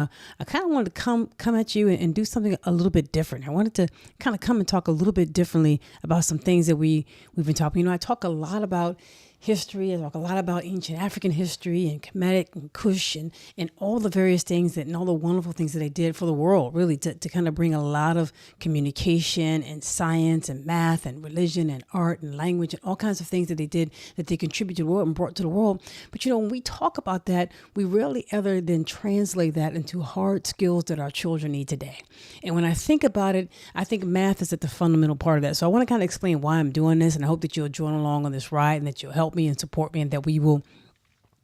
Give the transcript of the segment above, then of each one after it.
I kind of wanted to come at you and do something a little bit different. I wanted to kind of come and talk a little bit differently about some things that we've been talking. I talk a lot about history. I talk a lot about ancient African history and Kemetic and Kush and all the various things and all the wonderful things that they did for the world, really, to kind of bring a lot of communication and science and math and religion and art and language and all kinds of things that they did, that they contributed to the world and brought to the world. But, when we talk about that, we rarely ever then translate that into hard skills that our children need today. And when I think about it, I think math is at the fundamental part of that. So I want to kind of explain why I'm doing this, and I hope that you'll join along on this ride and that you'll help me and support me, and that we will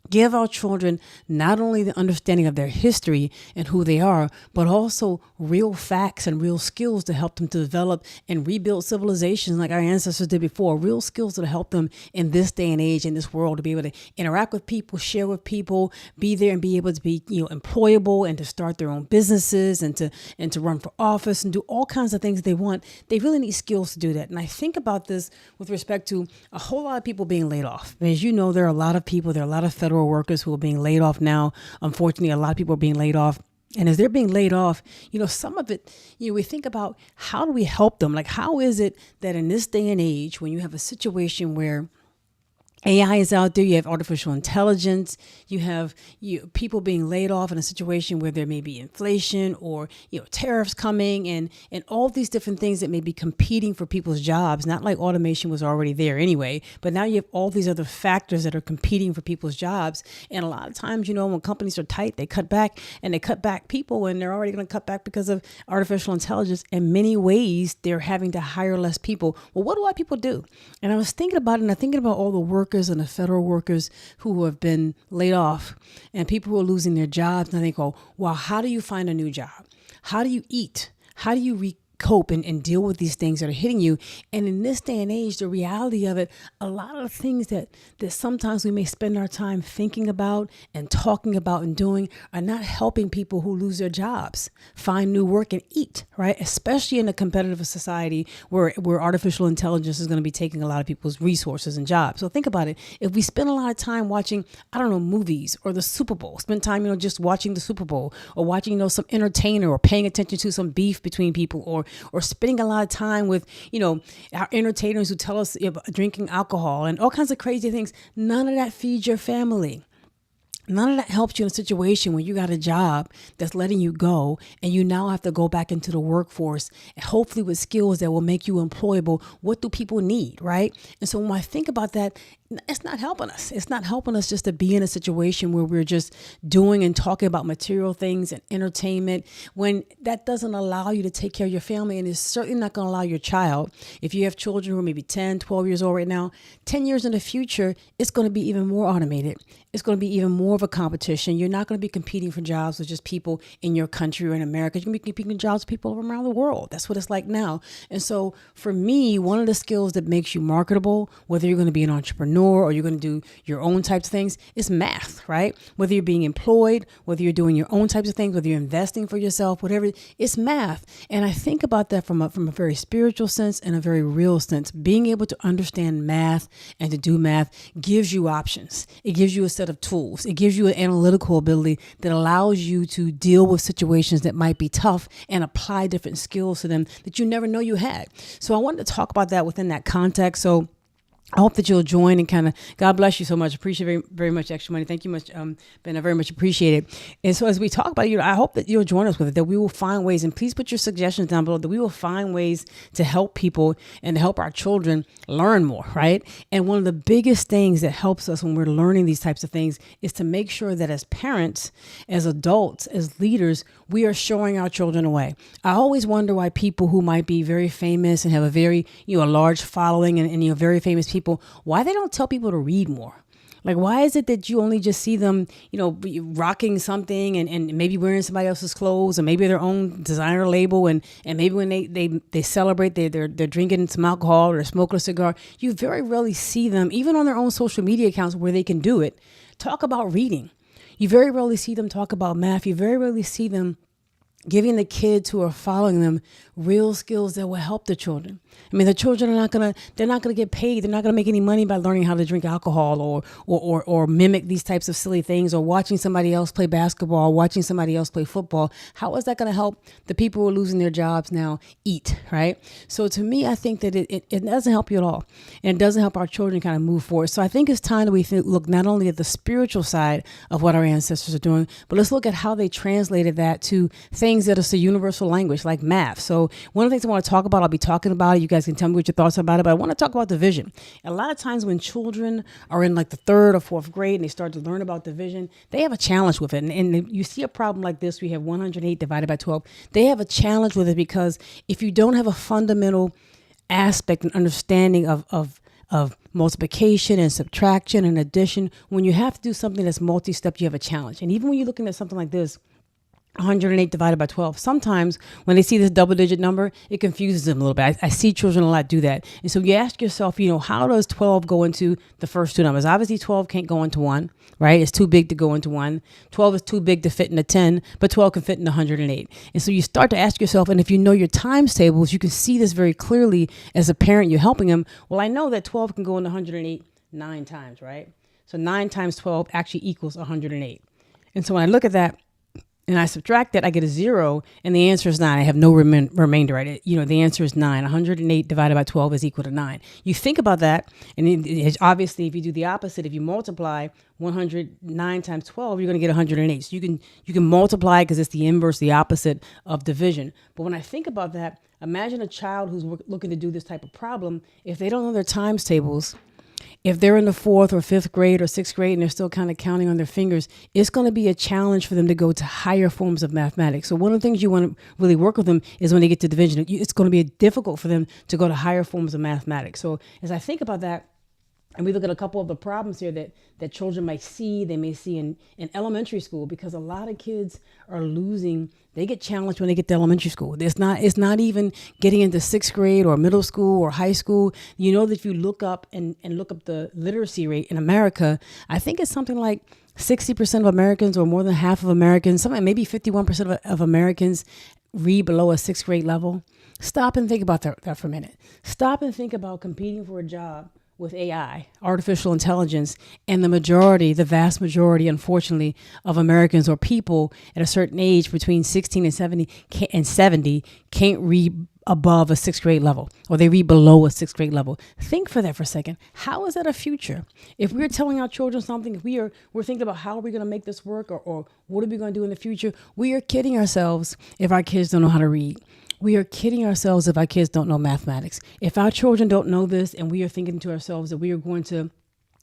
give our children not only the understanding of their history and who they are, but also real facts and real skills to help them to develop and rebuild civilizations like our ancestors did before. Real skills that help them in this day and age, in this world, to be able to interact with people, share with people, be there and be able to be, employable, and to start their own businesses and to run for office and do all kinds of things they want. They really need skills to do that. And I think about this with respect to a whole lot of people being laid off. As you know, there are a lot of people, there are a lot of federal workers who are being laid off now. Unfortunately, a lot of people are being laid off. And as they're being laid off, some of it, we think about, how do we help them? Like, how is it that in this day and age, when you have a situation where AI is out there, you have artificial intelligence, you have people being laid off in a situation where there may be inflation or tariffs coming and all these different things that may be competing for people's jobs. Not like automation was already there anyway, but now you have all these other factors that are competing for people's jobs. And a lot of times, when companies are tight, they cut back people, and they're already going to cut back because of artificial intelligence. In many ways, they're having to hire less people. Well, what do our people do? And I was thinking about it, and I'm thinking about all the workers and the federal workers who have been laid off and people who are losing their jobs. And I think, well, how do you find a new job? How do you eat? How do you cope and deal with these things that are hitting you? And in this day and age, the reality of it, a lot of the things that sometimes we may spend our time thinking about and talking about and doing are not helping people who lose their jobs find new work and eat, right? Especially in a competitive society where artificial intelligence is going to be taking a lot of people's resources and jobs. So think about it. If we spend a lot of time watching, movies or the Super Bowl, spend time, just watching the Super Bowl, or watching, some entertainer, or paying attention to some beef between people, or spending a lot of time with, our entertainers who tell us about drinking alcohol and all kinds of crazy things. None of that feeds your family. None of that helps you in a situation where you got a job that's letting you go and you now have to go back into the workforce, and hopefully with skills that will make you employable. What do people need, right? And so when I think about that, it's not helping us. It's not helping us just to be in a situation where we're just doing and talking about material things and entertainment, when that doesn't allow you to take care of your family, and is certainly not going to allow your child. If you have children who are maybe 10, 12 years old right now, 10 years in the future, it's going to be even more automated. It's going to be even more of a competition. You're not going to be competing for jobs with just people in your country or in America. You're going to be competing for jobs with people around the world. That's what it's like now. And so for me, one of the skills that makes you marketable, whether you're going to be an entrepreneur or you're going to do your own types of things, is math, right? Whether you're being employed, whether you're doing your own types of things, whether you're investing for yourself, whatever, it's math. And I think about that from a very spiritual sense and a very real sense. Being able to understand math and to do math gives you options. It gives you a set of tools. It gives you an analytical ability that allows you to deal with situations that might be tough and apply different skills to them that you never know you had. So I wanted to talk about that within that context. So I hope that you'll join and kind of, God bless you so much. Appreciate very, very much, Extra Money. Thank you much, Ben. I very much appreciate it. And so as we talk about it, I hope that you'll join us with it, that we will find ways, and please put your suggestions down below, that we will find ways to help people and to help our children learn more, right? And one of the biggest things that helps us when we're learning these types of things is to make sure that as parents, as adults, as leaders, we are showing our children a way. I always wonder why people who might be very famous and have a very, a large following and very famous people, why they don't tell people to read more. Like, why is it that you only just see them, rocking something and maybe wearing somebody else's clothes, or maybe their own designer label, and maybe when they celebrate, they're drinking some alcohol or smoking a cigar. You very rarely see them, even on their own social media accounts where they can do it, talk about reading. You very rarely see them talk about math. You very rarely see them giving the kids who are following them real skills that will help the children. I mean, the children are they're not gonna get paid. They're not gonna make any money by learning how to drink alcohol or mimic these types of silly things, or watching somebody else play basketball, watching somebody else play football. How is that gonna help the people who are losing their jobs now eat, right? So to me, I think that it doesn't help you at all. And it doesn't help our children kind of move forward. So I think it's time that we look not only at the spiritual side of what our ancestors are doing, but let's look at how they translated that to things that is a universal language like math. So one of the things I want to talk about, I'll be talking about it. You guys can tell me what your thoughts are about it, but I want to talk about division. A lot of times when children are in like the 3rd or 4th grade and they start to learn about division, they have a challenge with it. And you see a problem like this, we have 108 divided by 12. They have a challenge with it because if you don't have a fundamental aspect and understanding of multiplication and subtraction and addition, when you have to do something that's multi-step, you have a challenge. And even when you're looking at something like this, 108 divided by 12. Sometimes when they see this double-digit number, it confuses them a little bit. I see children a lot do that. And so you ask yourself, how does 12 go into the first two numbers? Obviously, 12 can't go into 1, right? It's too big to go into 1. 12 is too big to fit in a 10, but 12 can fit in 108. And so you start to ask yourself, and if you know your times tables, you can see this very clearly as a parent. You're helping them. Well, I know that 12 can go into 108 9 times, right? So 9 times 12 actually equals 108. And so when I look at that, and I subtract that, I get a 0, and the answer is 9. I have no remainder, right? The answer is 9. 108 divided by 12 is equal to 9. You think about that, and obviously, if you do the opposite, if you multiply 109 times 12, you're going to get 108. So you can multiply because it's the inverse, the opposite of division. But when I think about that, imagine a child who's looking to do this type of problem. If they don't know their times tables, if they're in the 4th or 5th grade or 6th grade and they're still kind of counting on their fingers, it's going to be a challenge for them to go to higher forms of mathematics. So one of the things you want to really work with them is when they get to division, it's going to be difficult for them to go to higher forms of mathematics. So as I think about that, and we look at a couple of the problems here that children might see, they may see in elementary school, because a lot of kids are losing. They get challenged when they get to elementary school. It's not even getting into 6th grade or middle school or high school. You know that if you look up and look up the literacy rate in America, I think it's something like 60% of Americans, or more than half of Americans, something maybe 51% of Americans read below a 6th grade level. Stop and think about that for a minute. Stop and think about competing for a job with AI, artificial intelligence, and the vast majority, unfortunately, of Americans or people at a certain age between 16 and 70 can't read above a 6th grade level, or they read below a 6th grade level. Think for that for a second. How is that a future? If we're telling our children something, if we're thinking about how are we going to make this work, or what are we going to do in the future, we are kidding ourselves if our kids don't know how to read. We are kidding ourselves if our kids don't know mathematics. If our children don't know this, and we are thinking to ourselves that we are going to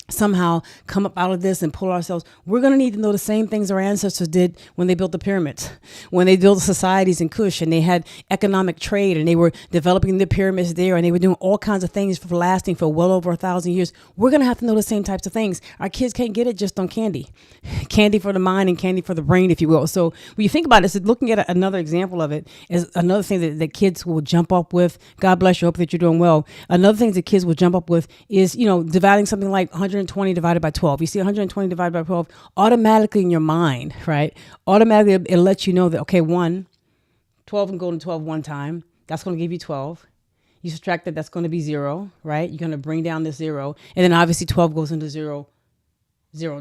somehow come up out of this and pull ourselves, we're going to need to know the same things our ancestors did when they built the pyramids, when they built societies in Kush, and they had economic trade, and they were developing the pyramids there, and they were doing all kinds of things for lasting for well over 1,000 years. We're going to have to know the same types of things. Our kids can't get it just on candy for the mind and candy for the brain, if you will. So when you think about it, so looking at another example of it is another thing that kids will jump up with. God bless you. Hope that you're doing well. Another thing that kids will jump up with is, dividing something like 120 divided by 12. You see 120 divided by 12, automatically in your mind, right? Automatically it lets you know that, okay, 12 can go into 12 one time. That's going to give you 12. You subtract that, that's going to be 0, right? You're going to bring down this 0. And then obviously 12 goes into 0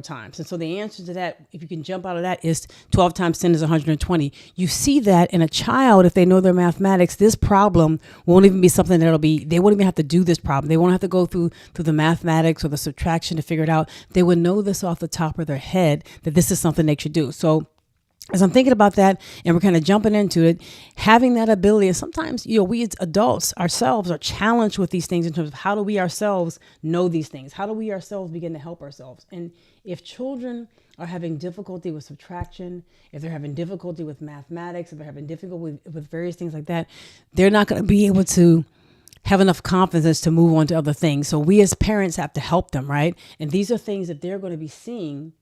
times. And so the answer to that, if you can jump out of that, is 12 times 10 is 120. You see that in a child, if they know their mathematics, this problem won't even be something they won't even have to do this problem. They won't have to go through the mathematics or the subtraction to figure it out. They would know this off the top of their head, that this is something they should do. So as I'm thinking about that, and we're kind of jumping into it, having that ability, and sometimes, we as adults ourselves are challenged with these things in terms of how do we ourselves know these things? How do we ourselves begin to help ourselves? And if children are having difficulty with subtraction, if they're having difficulty with mathematics, if they're having difficulty with various things like that, they're not going to be able to have enough confidence to move on to other things. So we as parents have to help them, right? And these are things that they're going to be seeing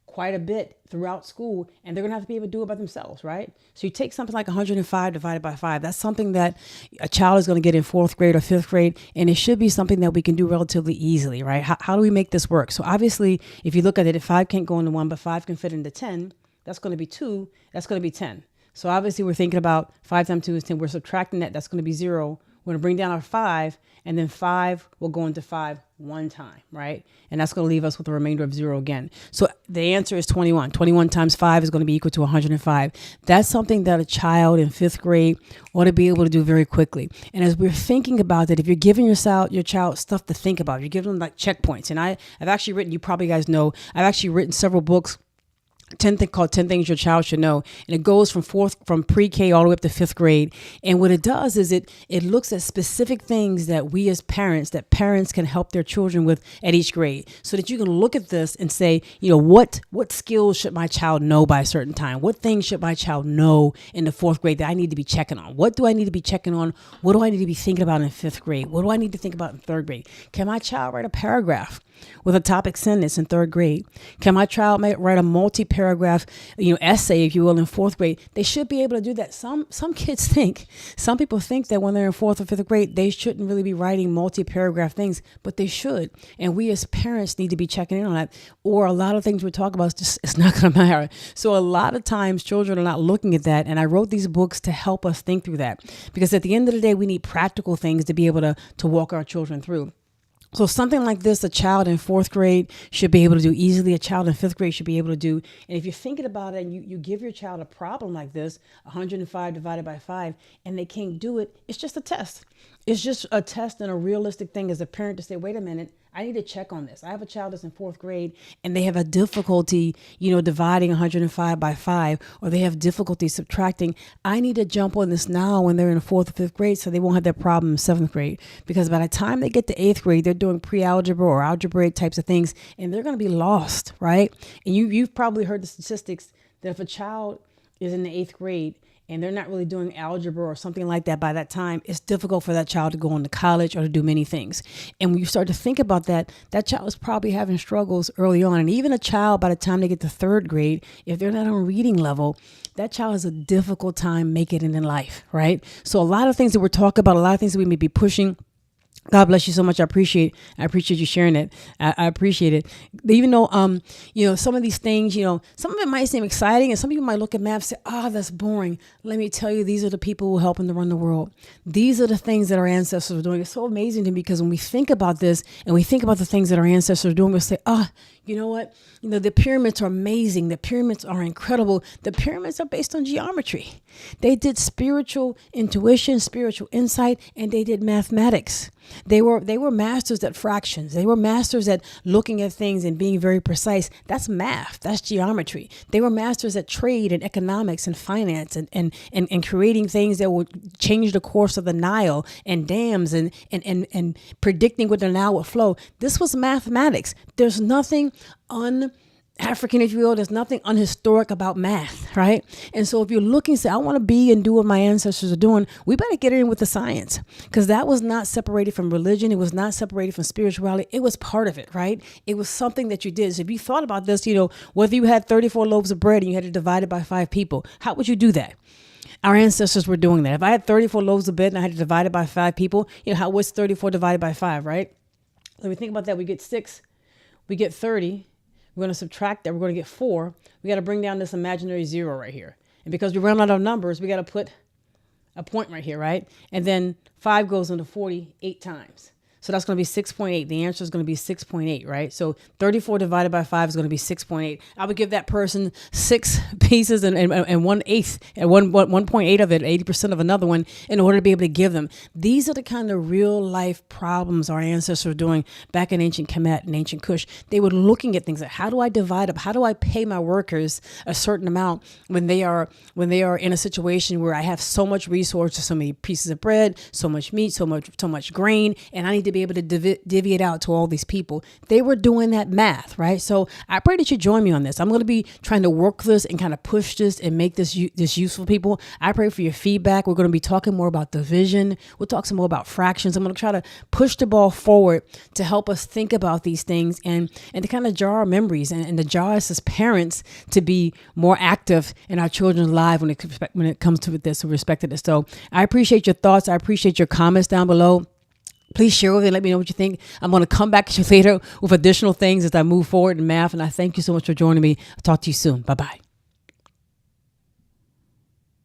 quite a bit throughout school, and they're going to have to be able to do it by themselves, right? So you take something like 105 divided by 5. That's something that a child is going to get in 4th grade or 5th grade, and it should be something that we can do relatively easily, right? How do we make this work? So obviously, if you look at it, if 5 can't go into 1, but 5 can fit into 10, that's going to be 2. That's going to be 10. So obviously we're thinking about 5 times 2 is 10. We're subtracting that. That's going to be 0. We're going to bring down our 5, and then 5 will go into 5 one time, right? And that's going to leave us with a remainder of 0 again. So the answer is 21. 21 times 5 is going to be equal to 105. That's something that a child in 5th grade ought to be able to do very quickly. And as we're thinking about that, if you're giving your child stuff to think about, you're giving them like checkpoints. And I've actually written, you probably guys know, I've actually written several books called 10 Things Your Child Should Know. And it goes from pre-K all the way up to 5th grade. And what it does is it looks at specific things that we as parents, that parents can help their children with at each grade, so that you can look at this and say, what skills should my child know by a certain time? What things should my child know in the 4th grade that I need to be checking on? What do I need to be checking on? What do I need to be thinking about in 5th grade? What do I need to think about in 3rd grade? Can my child write a paragraph with a topic sentence in 3rd grade? Can my child write a multi-paragraph, essay, if you will, in 4th grade? They should be able to do that. Some people think that when they're in 4th or 5th grade, they shouldn't really be writing multi-paragraph things, but they should. And we as parents need to be checking in on that. Or a lot of things we talk about, it's not going to matter. So a lot of times children are not looking at that. And I wrote these books to help us think through that, because at the end of the day, we need practical things to be able to walk our children through. So something like this, a child in 4th grade should be able to do easily. A child in 5th grade should be able to do. And if you're thinking about it and you give your child a problem like this, 105 divided by 5, and they can't do it, it's just a test. It's just a test and a realistic thing as a parent to say, wait a minute, I need to check on this. I have a child that's in 4th grade and they have a difficulty, dividing 105 by 5, or they have difficulty subtracting. I need to jump on this now when they're in 4th or 5th grade, so they won't have that problem in 7th grade. Because by the time they get to 8th grade, they're doing pre-algebra or algebraic types of things, and they're going to be lost, right? And you've probably heard the statistics that if a child is in the 8th grade and they're not really doing algebra or something like that by that time, it's difficult for that child to go on to college or to do many things. And when you start to think about that, that child is probably having struggles early on. And even a child, by the time they get to 3rd grade, if they're not on reading level, that child has a difficult time making it in life, right? So a lot of things that we're talking about, a lot of things that we may be pushing. God bless you so much. I appreciate you sharing it. I appreciate it. Even though, some of these things, some of it might seem exciting, and some people might look at math and say, that's boring. Let me tell you, these are the people who are helping to run the world. These are the things that our ancestors are doing. It's so amazing to me, because when we think about this and we think about the things that our ancestors are doing, we'll say, you know what? The pyramids are amazing. The pyramids are incredible. The pyramids are based on geometry. They did spiritual intuition, spiritual insight, and they did mathematics. They were masters at fractions. They were masters at looking at things and being very precise. That's math. That's geometry. They were masters at trade and economics and finance and creating things that would change the course of the Nile, and dams and predicting what the Nile would flow. This was mathematics. There's nothing African, if you will. There's nothing unhistoric about math, right? And so if you're looking, say, I want to be and do what my ancestors are doing, we better get in with the science, because that was not separated from religion. It was not separated from spirituality. It was part of it, right? It was something that you did. So if you thought about this, whether you had 34 loaves of bread and you had to divide it by 5 people, how would you do that? Our ancestors were doing that. If I had 34 loaves of bread and I had to divide it by 5 people, what's 34 divided by 5, right? When we think about that, we get 6, we get 30. We're going to subtract that. We're going to get 4. We got to bring down this imaginary 0 right here. And because we run out of numbers, we got to put a point right here, right? And then 5 goes into 40 8 times. So that's going to be 6.8. The answer is going to be 6.8, right? So 34 divided by 5 is going to be 6.8. I would give that person 6 pieces and 1/8 and 1.8 of it, 80% of another one, in order to be able to give them. These are the kind of real life problems our ancestors were doing back in ancient Kemet and ancient Kush. They were looking at things like, how do I divide up? How do I pay my workers a certain amount when they are in a situation where I have so much resources, so many pieces of bread, so much meat, so much grain, and I need to be able to divvy it out to all these people. They were doing that math, right? So I pray that you join me on this. I'm going to be trying to work this and kind of push this and make this useful for people. I pray for your feedback. We're going to be talking more about division. We'll talk some more about fractions. I'm going to try to push the ball forward to help us think about these things and to kind of jar our memories and to jar us as parents to be more active in our children's lives when it comes to this, with respect to this. So I appreciate your thoughts. I appreciate your comments down below. Please share with me and let me know what you think. I'm going to come back to you later with additional things as I move forward in math. And I thank you so much for joining me. I'll talk to you soon. Bye-bye.